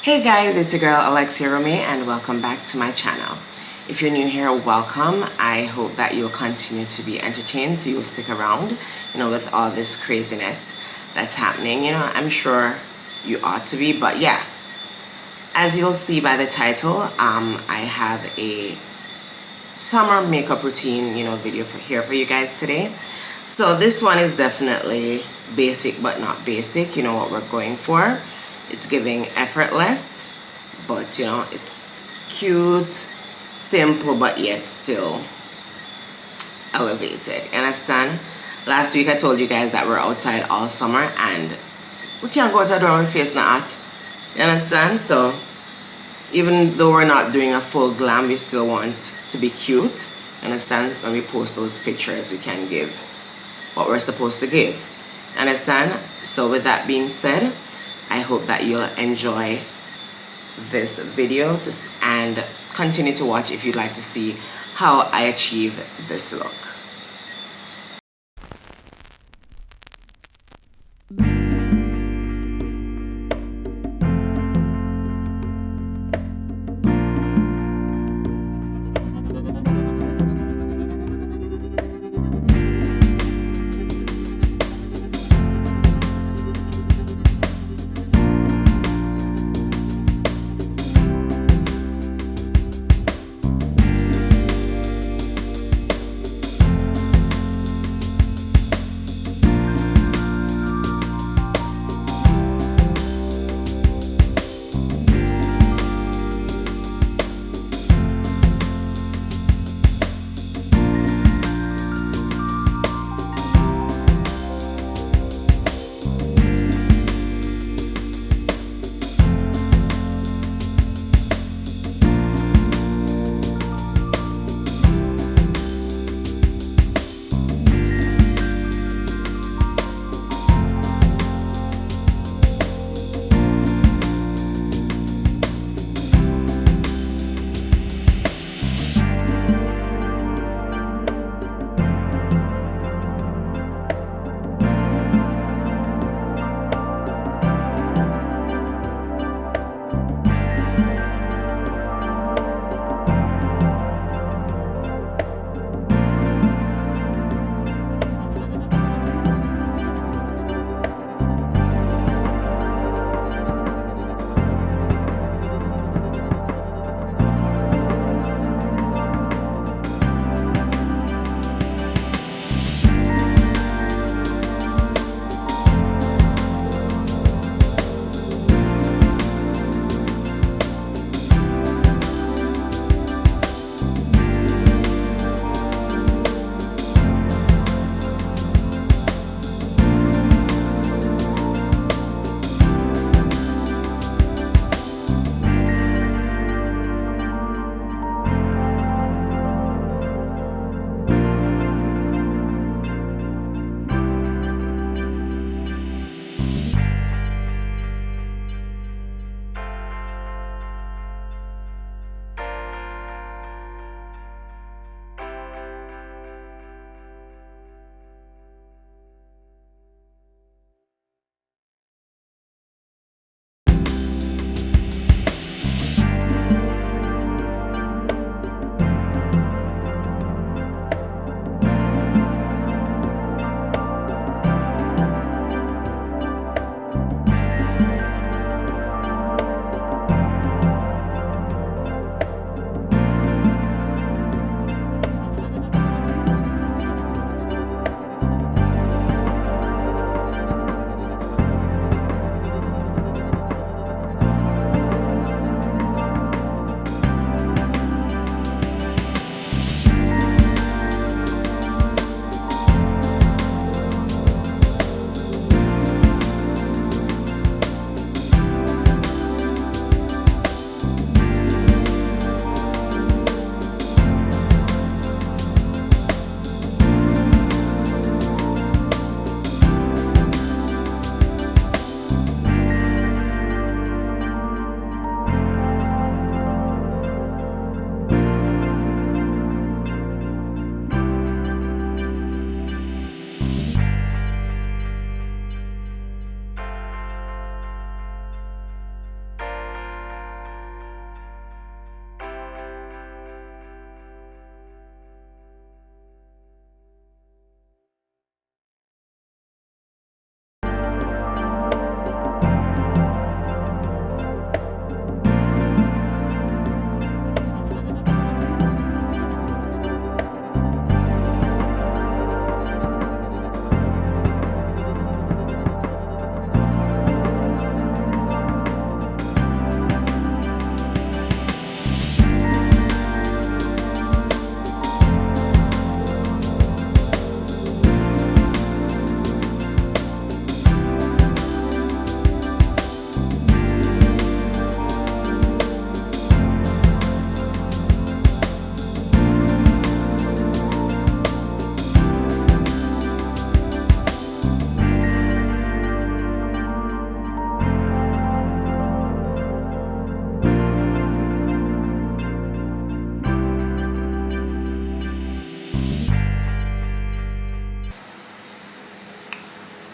Hey guys, it's your girl Alexia Romae and welcome back to my channel. If you're new here, welcome. I hope that you'll continue to be entertained, so you'll stick around, with all this craziness that's happening. I'm sure you ought to be, but yeah. As you'll see by the title, I have a summer makeup routine, video for you guys today. So this one is definitely basic but not basic, what we're going for. It's giving effortless, but it's cute, simple, but yet still elevated. You understand? Last week I told you guys that we're outside all summer and we can't go to the door with face not hot. You understand? So even though we're not doing a full glam, we still want to be cute. Understand? When we post those pictures, we can give what we're supposed to give. Understand? So with that being said, I hope that you'll enjoy this video and continue to watch if you'd like to see how I achieve this look.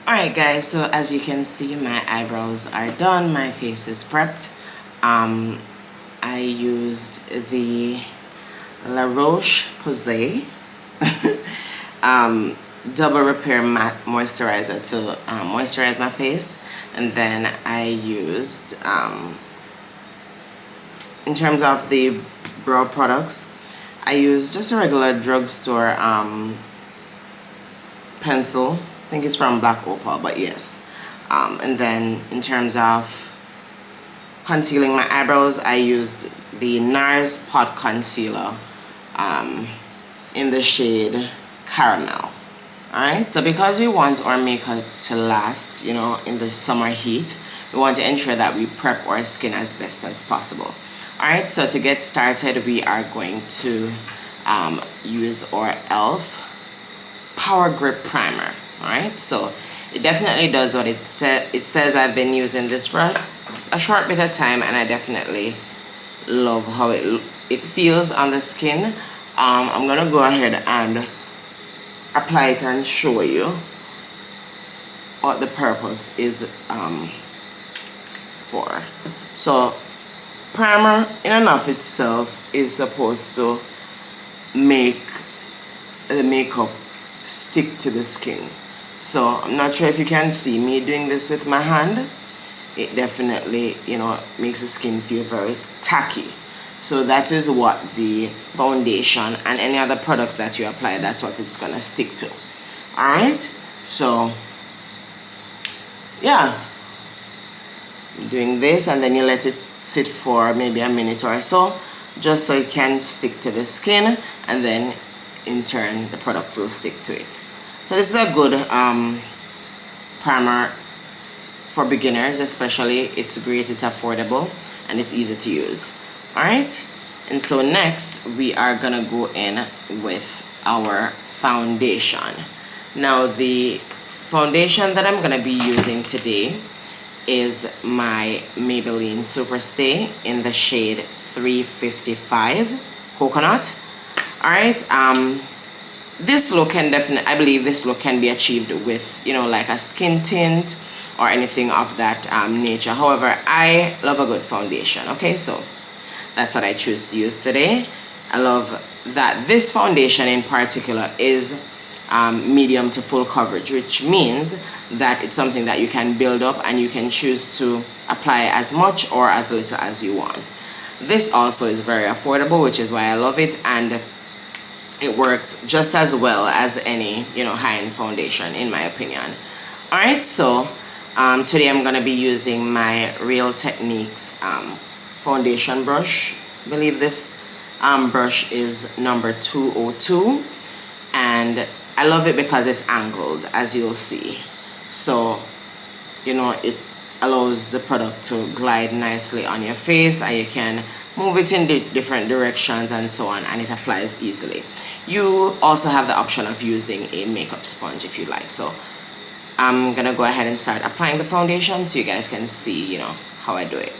Alright guys, so as you can see, my eyebrows are done, my face is prepped. um, I used the La Roche-Posay double repair matte moisturizer to moisturize my face. And then I used in terms of the brow products, I used just a regular drugstore pencil. I think it's from Black Opal, but yes. And then in terms of concealing my eyebrows, I used the NARS Pot Concealer in the shade Caramel. Alright, so because we want our makeup to last, in the summer heat, we want to ensure that we prep our skin as best as possible. Alright, so to get started, we are going to use our e.l.f. Power Grip Primer. Alright, so it definitely does what it says. I've been using this for a short bit of time, and I definitely love how it feels on the skin. I'm gonna go ahead and apply it and show you what the purpose is for. So primer in and of itself is supposed to make the makeup stick to the skin. So I'm not sure if you can see me doing this with my hand. It definitely, makes the skin feel very tacky. So that is what the foundation and any other products that you apply, that's what it's gonna stick to. Alright, so yeah, doing this, and then you let it sit for maybe a minute or so, just so it can stick to the skin, and then in turn the products will stick to it. So this is a good primer for beginners especially. It's great, it's affordable, and it's easy to use. Alright, and so next we are gonna go in with our foundation. Now the foundation that I'm gonna be using today is my Maybelline Super Stay in the shade 355 Coconut. Alright, this look can definitely, I believe this look can be achieved with, like a skin tint or anything of that nature. However, I love a good foundation. Okay, so that's what I choose to use today. I love that this foundation in particular is medium to full coverage, which means that it's something that you can build up and you can choose to apply as much or as little as you want. This also is very affordable, which is why I love it, and it works just as well as any high-end foundation in my opinion. Alright, so today I'm gonna be using my Real Techniques foundation brush. I believe this brush is number 202, and I love it because it's angled, as you'll see. So it allows the product to glide nicely on your face, and you can move it in different directions and so on, and it applies easily. You also have the option of using a makeup sponge if you like. So I'm gonna go ahead and start applying the foundation so you guys can see how I do it.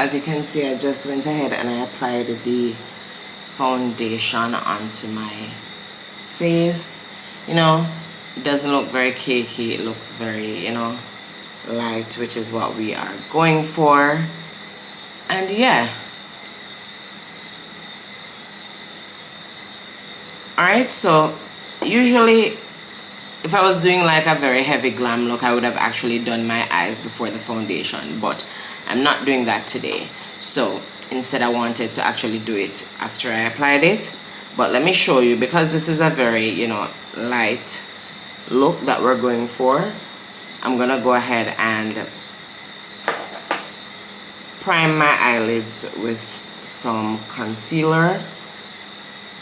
as you can see, I just went ahead and I applied the foundation onto my face. You know, it doesn't look very cakey, it looks very, you know, light, which is what we are going for. And yeah, alright, so usually if I was doing like a very heavy glam look, I would have actually done my eyes before the foundation, but I'm not doing that today. So instead I wanted to actually do it after I applied it. But let me show you, because this is a very, you know, light look that we're going for. I'm gonna go ahead and prime my eyelids with some concealer.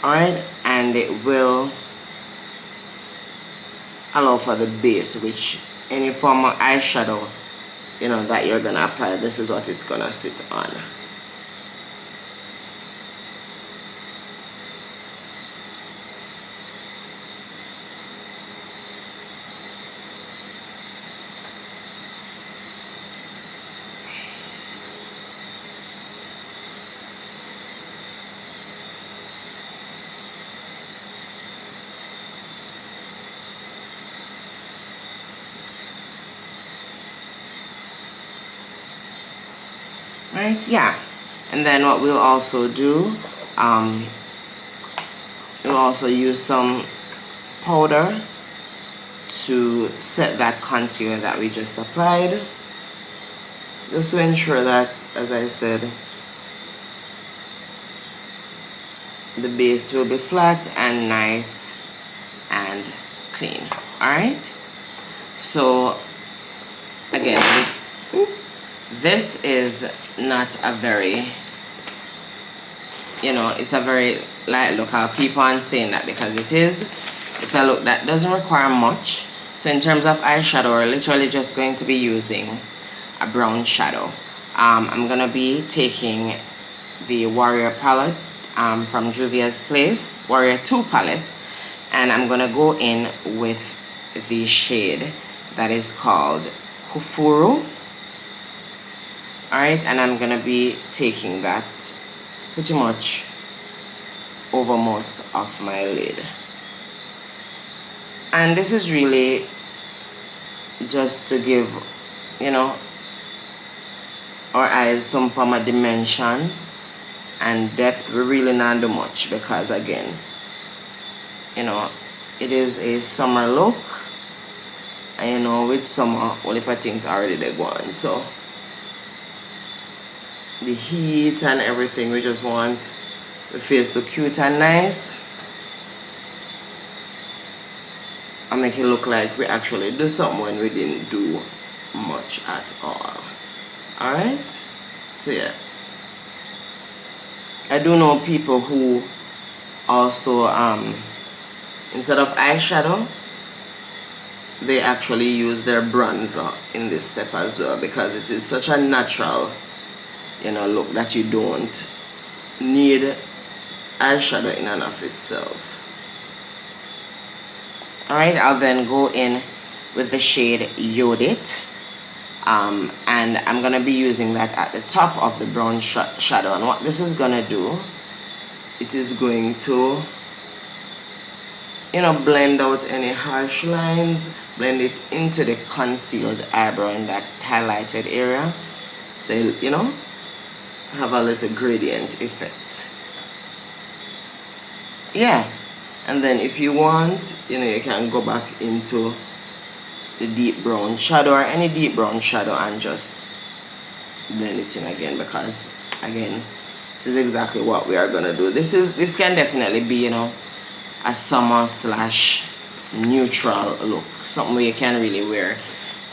Alright, and it will allow for the base, which any form of eyeshadow, you know, that you're gonna apply, this is what it's gonna sit on. Right, yeah. And then what we'll also do, we'll also use some powder to set that concealer that we just applied, just to ensure that, as I said, the base will be flat and nice and clean. Alright, so again, this is not a very, you know, it's a very light look. I'll keep on saying that because it's a look that doesn't require much. So in terms of eyeshadow, we're literally just going to be using a brown shadow. I'm gonna be taking the Warrior palette from Juvia's Place, Warrior 2 palette, and I'm gonna go in with the shade that is called Kufuru. Alright, and I'm gonna be taking that pretty much over most of my lid. And this is really just to give, you know, our eyes some form of dimension and depth. We really not do much because, again, you know, it is a summer look, and you know, with summer, all the things already they go on. So the heat and everything, we just want the face so cute and nice and make it look like we actually do something when we didn't do much at all. Alright, so yeah, I do know people who also instead of eyeshadow, they actually use their bronzer in this step as well, because it is such a natural, you know, look that you don't need eyeshadow in and of itself. Alright, I'll then go in with the shade Yodit, and I'm gonna be using that at the top of the brown shadow. And what this is gonna do, it is going to, you know, blend out any harsh lines, blend it into the concealed eyebrow in that highlighted area, so you know, have a little gradient effect. Yeah, and then if you want, you know, you can go back into the deep brown shadow or any deep brown shadow and just blend it in again, because again, this is exactly what we are gonna do. This can definitely be, you know, a summer slash neutral look, something you can really wear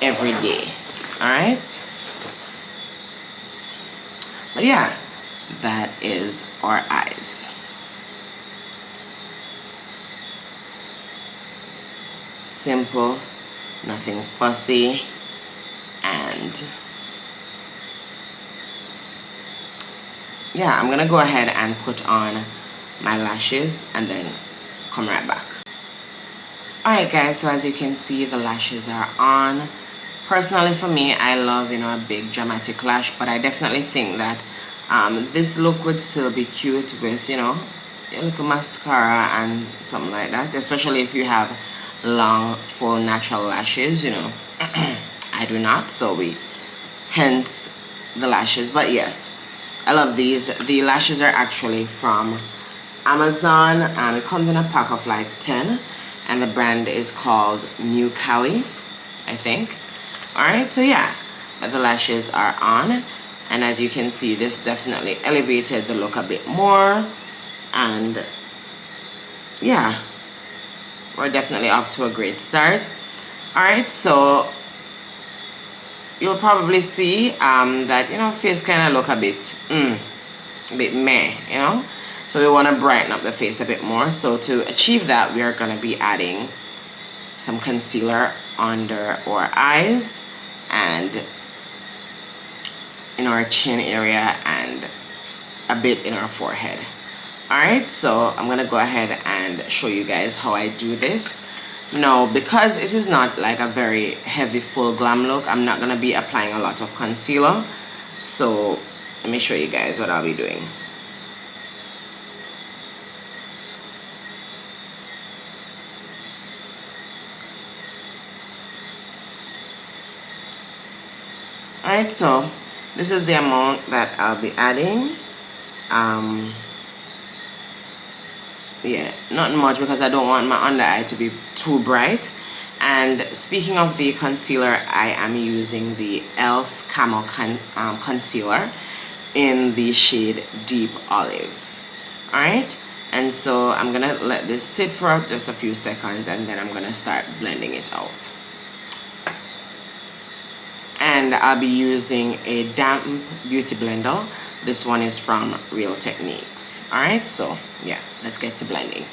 every day. Alright, but yeah, that is our eyes. Simple, nothing fussy, and yeah, I'm gonna go ahead and put on my lashes and then come right back. Alright guys, so as you can see, the lashes are on. Personally, for me, I love, you know, a big dramatic lash, but I definitely think that this look would still be cute with, you know, a little mascara and something like that, especially if you have long, full, natural lashes, you know. I do not, so we hence the lashes. But yes, I love these. The lashes are actually from Amazon. It comes in a pack of like 10, and the brand is called New Cali, I think. Alright, so yeah, but the lashes are on, and as you can see, this definitely elevated the look a bit more, and yeah, we're definitely off to a great start. Alright, so you'll probably see that, you know, face kind of look a bit meh, you know. So we want to brighten up the face a bit more. So to achieve that, we are going to be adding some concealer under our eyes and in our chin area and a bit in our forehead. Alright, so I'm going to go ahead and show you guys how I do this. Now, because it is not like a very heavy full glam look, I'm not going to be applying a lot of concealer. So let me show you guys what I'll be doing. Alright, so this is the amount that I'll be adding. Yeah, not much because I don't want my under eye to be too bright. And speaking of the concealer, I am using the e.l.f. Camo Concealer in the shade Deep Olive. Alright, and so I'm gonna let this sit for just a few seconds, and then I'm gonna start blending it out. And I'll be using a damp beauty blender. This one is from Real Techniques. Alright, so yeah, let's get to blending.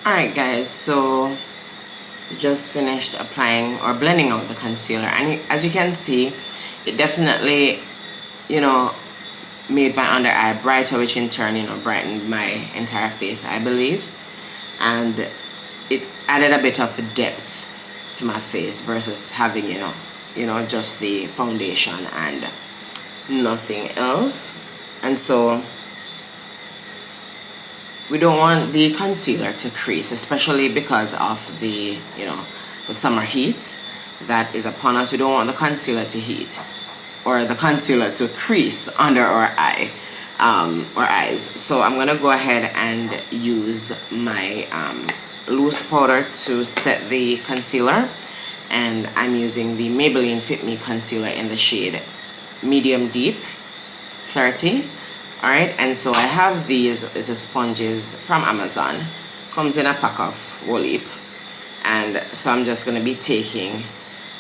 Alright guys, so just finished applying or blending out the concealer, and as you can see, it definitely, you know, made my under eye brighter, which in turn, you know, brightened my entire face, I believe, and it added a bit of depth to my face versus having, you know, just the foundation and nothing else. And so we don't want the concealer to crease, especially because of the, you know, the summer heat that is upon us. We don't want the concealer to heat or the concealer to crease under our eyes. So I'm gonna go ahead and use my loose powder to set the concealer, and I'm using the Maybelline Fit Me concealer in the shade Medium Deep 30. Alright, and so I have these little sponges from Amazon. Comes in a pack of whole heap. And so I'm just going to be taking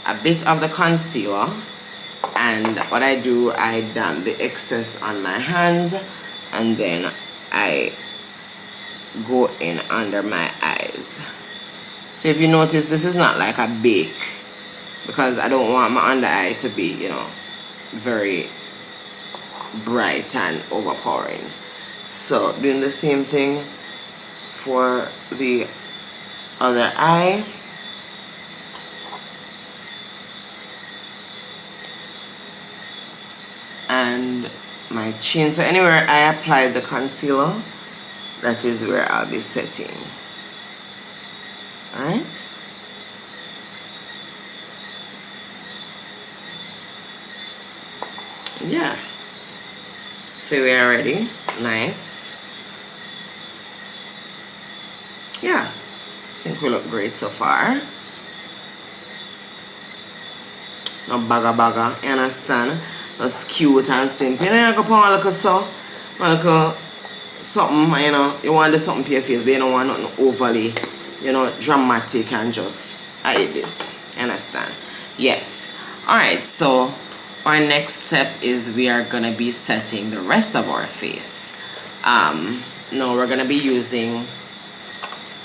a bit of the concealer, and what I do, I damp the excess on my hands, and then I go in under my eyes. So if you notice, this is not like a bake, because I don't want my under eye to be, you know, very bright and overpowering. So doing the same thing for the other eye. And my chin. So anywhere I apply the concealer, that is where I'll be setting. Alright. Yeah. So we are ready. Nice. Yeah. I think we look great so far. No bagga, you understand? Just cute and simple. You know, you go put one little something, you know, you want to do something for your face, but you don't want nothing overly, you know, dramatic and just hide this. You understand? Yes. Alright, so our next step is we are gonna be setting the rest of our face. Now we're gonna be using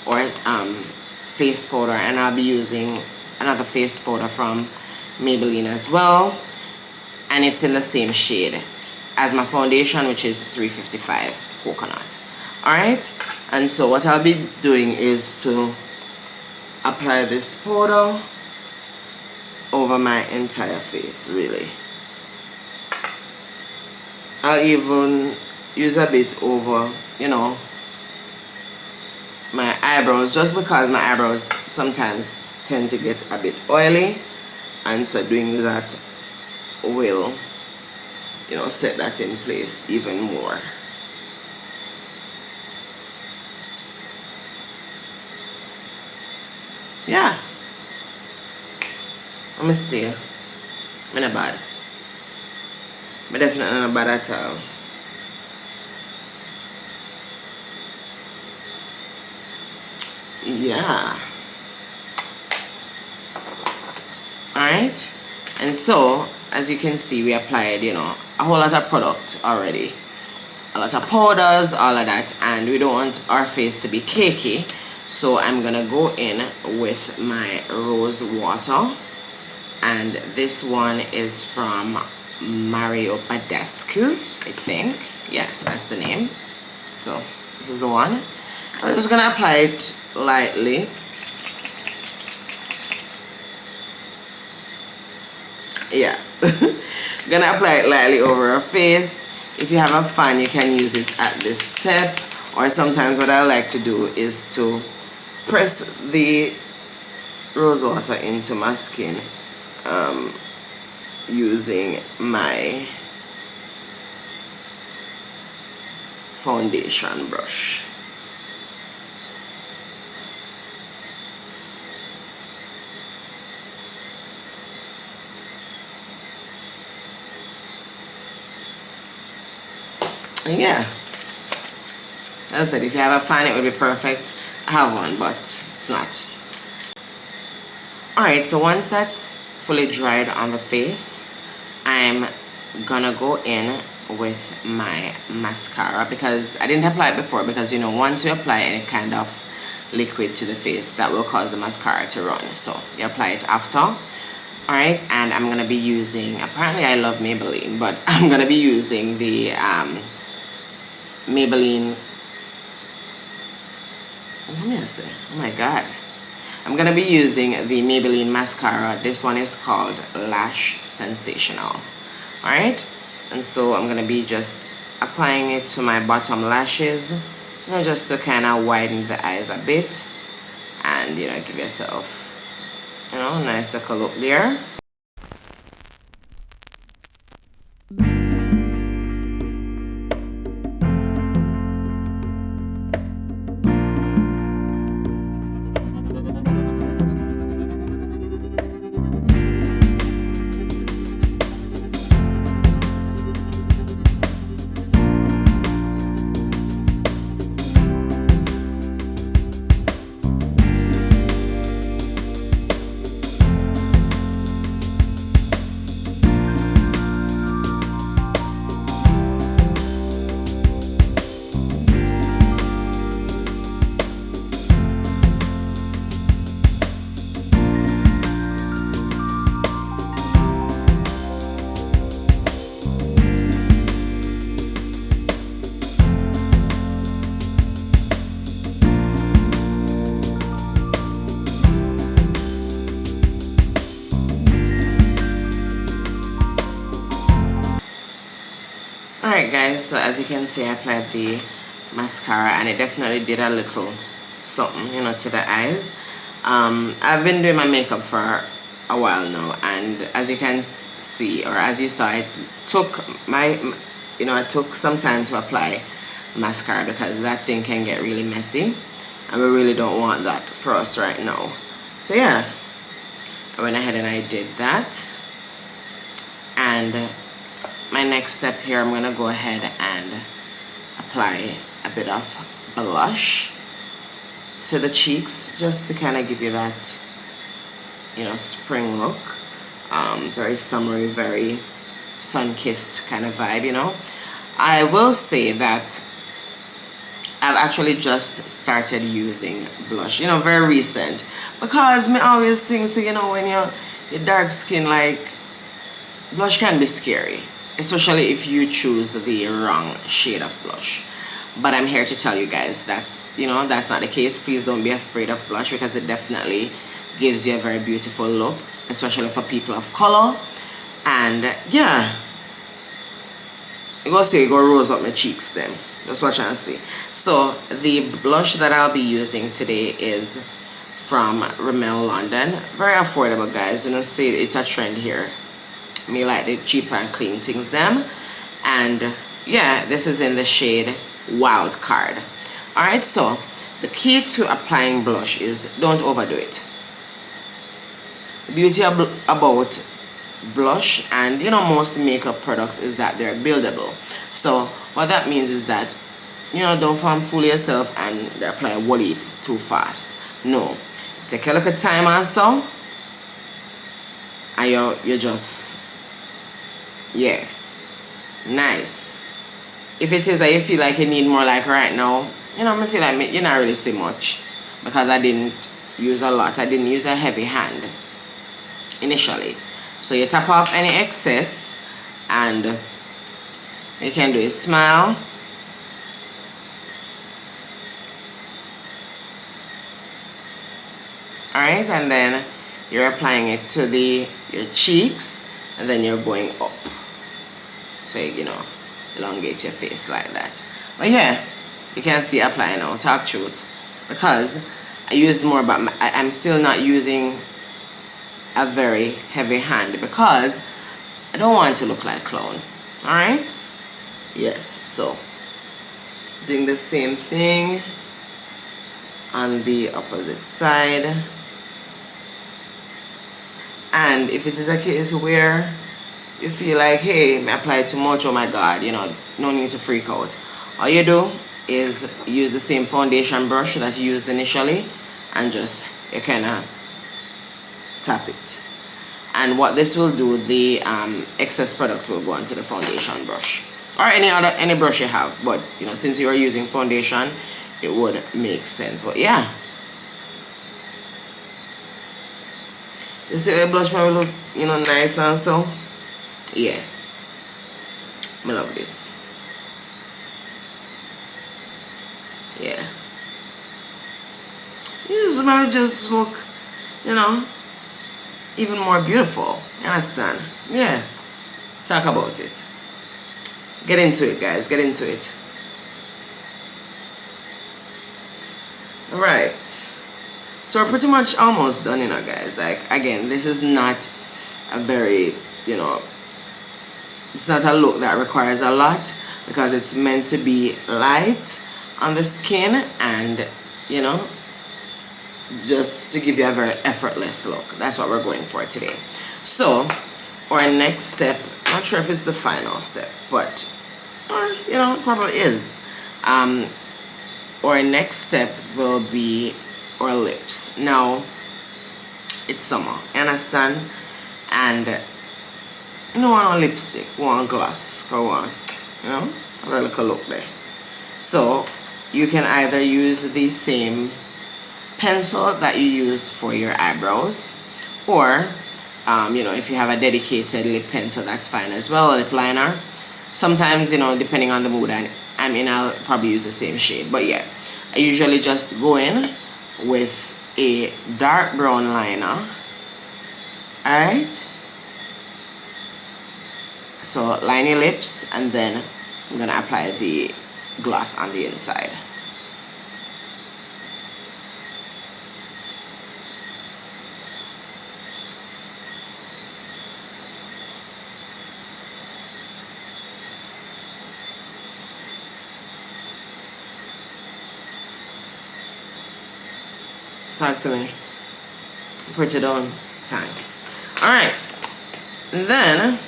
our face powder, and I'll be using another face powder from Maybelline as well, and it's in the same shade as my foundation, which is 355 Coconut. Alright, and so what I'll be doing is to apply this powder over my entire face, really. I'll even use a bit over, you know, my eyebrows, just because my eyebrows sometimes tend to get a bit oily, and so doing that will, you know, set that in place even more. Yeah, I'm still, I'm not bad. I'm definitely not bad at all. Yeah. Alright, and so as you can see, we applied, you know, a whole lot of product already, a lot of powders, all of that, and we don't want our face to be cakey, so I'm gonna go in with my rose water, and this one is from Mario Badescu, I think. Yeah, that's the name. So this is the one. I'm just gonna apply it lightly. Yeah. Gonna apply it lightly over our face. If you have a fan, you can use it at this step, or sometimes what I like to do is to press the rose water into my skin using my foundation brush. And yeah, as I said, if you have a fan, it would be perfect. I have one, but it's not. Alright, so once that's fully dried on the face, I'm gonna go in with my mascara, because I didn't apply it before, because you know, once you apply any kind of liquid to the face, that will cause the mascara to run, so you apply it after. Alright, and I'm gonna be using, apparently I love Maybelline, but I'm gonna be using the Maybelline, let me say, oh my god, I'm gonna be using the Maybelline mascara. This one is called Lash Sensational. Alright, and so I'm gonna be just applying it to my bottom lashes, you know, just to kind of widen the eyes a bit, and you know, give yourself, you know, a nice little look there. Alright guys, so as you can see, I applied the mascara and it definitely did a little something, you know, to the eyes. I've been doing my makeup for a while now, and as you can see, or as you saw, I took I took some time to apply mascara because that thing can get really messy and we really don't want that for us right now. So yeah, I went ahead and I did that. And my next step here, I'm gonna go ahead and apply a bit of blush to the cheeks just to kind of give you that, you know, spring look. Very summery, very sun-kissed kind of vibe, you know. I will say that I've actually just started using blush, you know, very recent, because me always think, so, you know, when you're dark skin, like, blush can be scary, especially if you choose the wrong shade of blush. But I'm here to tell you guys that's not the case. Please don't be afraid of blush because it definitely gives you a very beautiful look, especially for people of color. And yeah, you go rose up my cheeks then. Just watch and see. So the blush that I'll be using today is from Romae London. Very affordable, guys. You know, see, it's a trend here. Me like the cheap and clean things them. And yeah, this is in the shade Wild Card. Alright, so the key to applying blush is don't overdo it. The beauty about blush and, you know, most makeup products is that they're buildable. So what that means is that, you know, don't fool yourself and apply wholly too fast. No, take a look at time also, and you just, yeah, nice. If it is that you feel like you need more, like right now, you know, I feel like you're not really see much because I didn't use a lot. I didn't use a heavy hand initially. So you tap off any excess and you can do a smile. Alright, and then you're applying it to your cheeks, and then you're going up. So you know, elongate your face like that. But yeah, you can see applying now, talk truth. Because I used more, but I'm still not using a very heavy hand because I don't want to look like a clown. Alright? Yes, so doing the same thing on the opposite side. And if it is a case where you feel like, hey, I applied too much, oh my god, you know, no need to freak out. All you do is use the same foundation brush that you used initially and just you kind of tap it. And what this will do, the excess product will go onto the foundation brush or any brush you have. But you know, since you are using foundation, it would make sense. But yeah, you see the blush may look, you know, nice and so. Yeah, I love this. Yeah, this might just look, you know, even more beautiful. You understand? Yeah. Talk about it. Get into it, guys. Get into it. Alright. So we're pretty much almost done, you know, guys. Like, again, this is not a very, you know, it's not a look that requires a lot because it's meant to be light on the skin and, you know, just to give you a very effortless look. That's what we're going for today. So our next step, I'm not sure if it's the final step, but you know, it probably is. Our next step will be our lips. Now it's summer, you understand? And you don't want a lipstick, want gloss, go on, you know, have a little look there. So you can either use the same pencil that you use for your eyebrows, or you know, if you have a dedicated lip pencil, that's fine as well, a lip liner. Sometimes, you know, depending on the mood I'm in, I'll probably use the same shade. But yeah, I usually just go in with a dark brown liner. Alright, so line your lips and then I'm gonna apply the gloss on the inside. Talk to me. Pretty done. Thanks. Alright. Then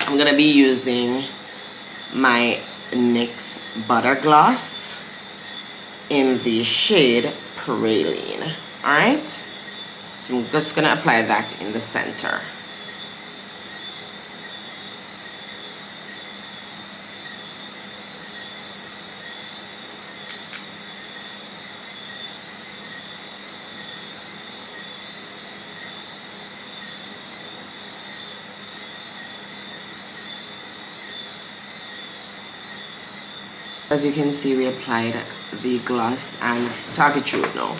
I'm gonna be using my NYX Butter Gloss in the shade Praline. Alright? So I'm just gonna apply that in the center. As you can see, we applied the gloss and talk it through it now.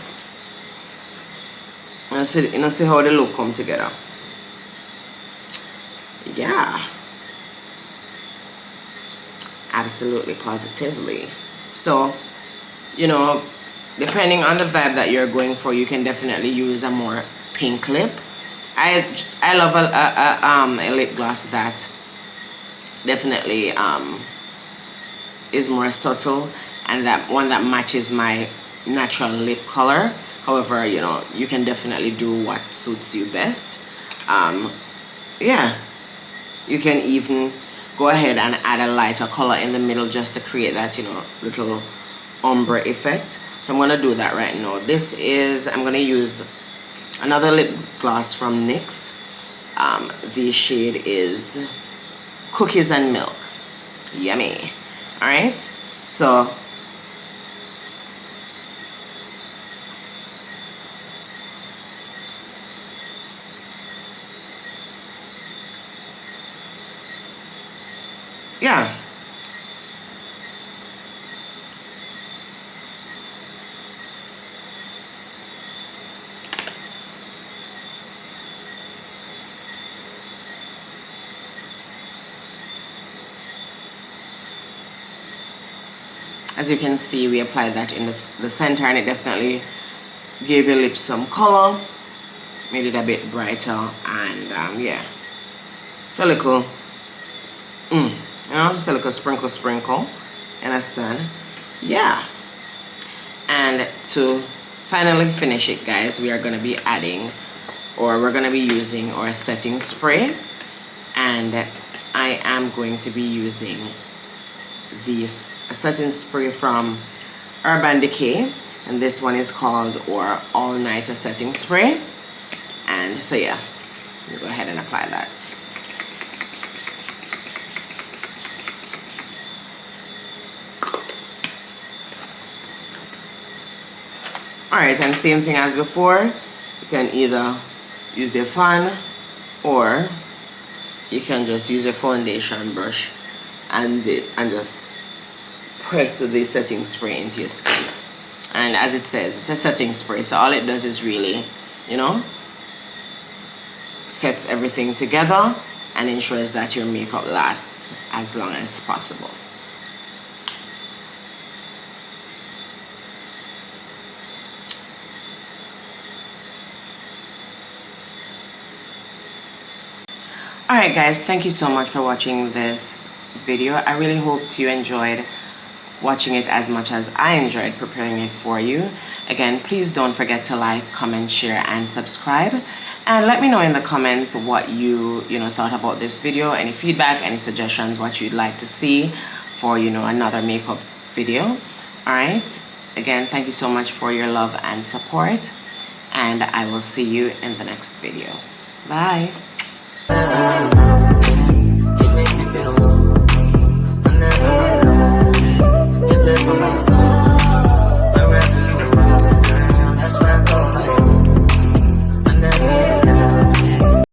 You see how the look come together. Yeah. Absolutely, positively. So, you know, depending on the vibe that you're going for, you can definitely use a more pink lip. I love a lip gloss that definitely is more subtle, and that one that matches my natural lip color. However, you know, you can definitely do what suits you best. Yeah, you can even go ahead and add a lighter color in the middle just to create that, you know, little ombre effect. So I'm gonna do that right now. I'm gonna use another lip gloss from NYX. The shade is Cookies and Milk. Yummy. Alright, so yeah. As you can see, we applied that in the center, and it definitely gave your lips some color, made it a bit brighter, and yeah, it's a little, you know, just a little sprinkle, understand? Yeah. And to finally finish it, guys, we are going to be adding, or we're going to be using our setting spray, and I am going to be using this setting spray from Urban Decay, and this one is called our All Nighter Setting Spray. And so yeah, we'll go ahead and apply that. Alright, and same thing as before, you can either use your fan or you can just use a foundation brush and just press the setting spray into your skin. And as it says, it's a setting spray, so all it does is really, you know, sets everything together and ensures that your makeup lasts as long as possible. Alright guys, thank you so much for watching this video. I really hope you enjoyed watching it as much as I enjoyed preparing it for you. Again, please don't forget to like, comment, share, and subscribe. And let me know in the comments what you thought about this video, any feedback, any suggestions, what you'd like to see for, another makeup video. Alright, again, thank you so much for your love and support, and I will see you in the next video. Bye.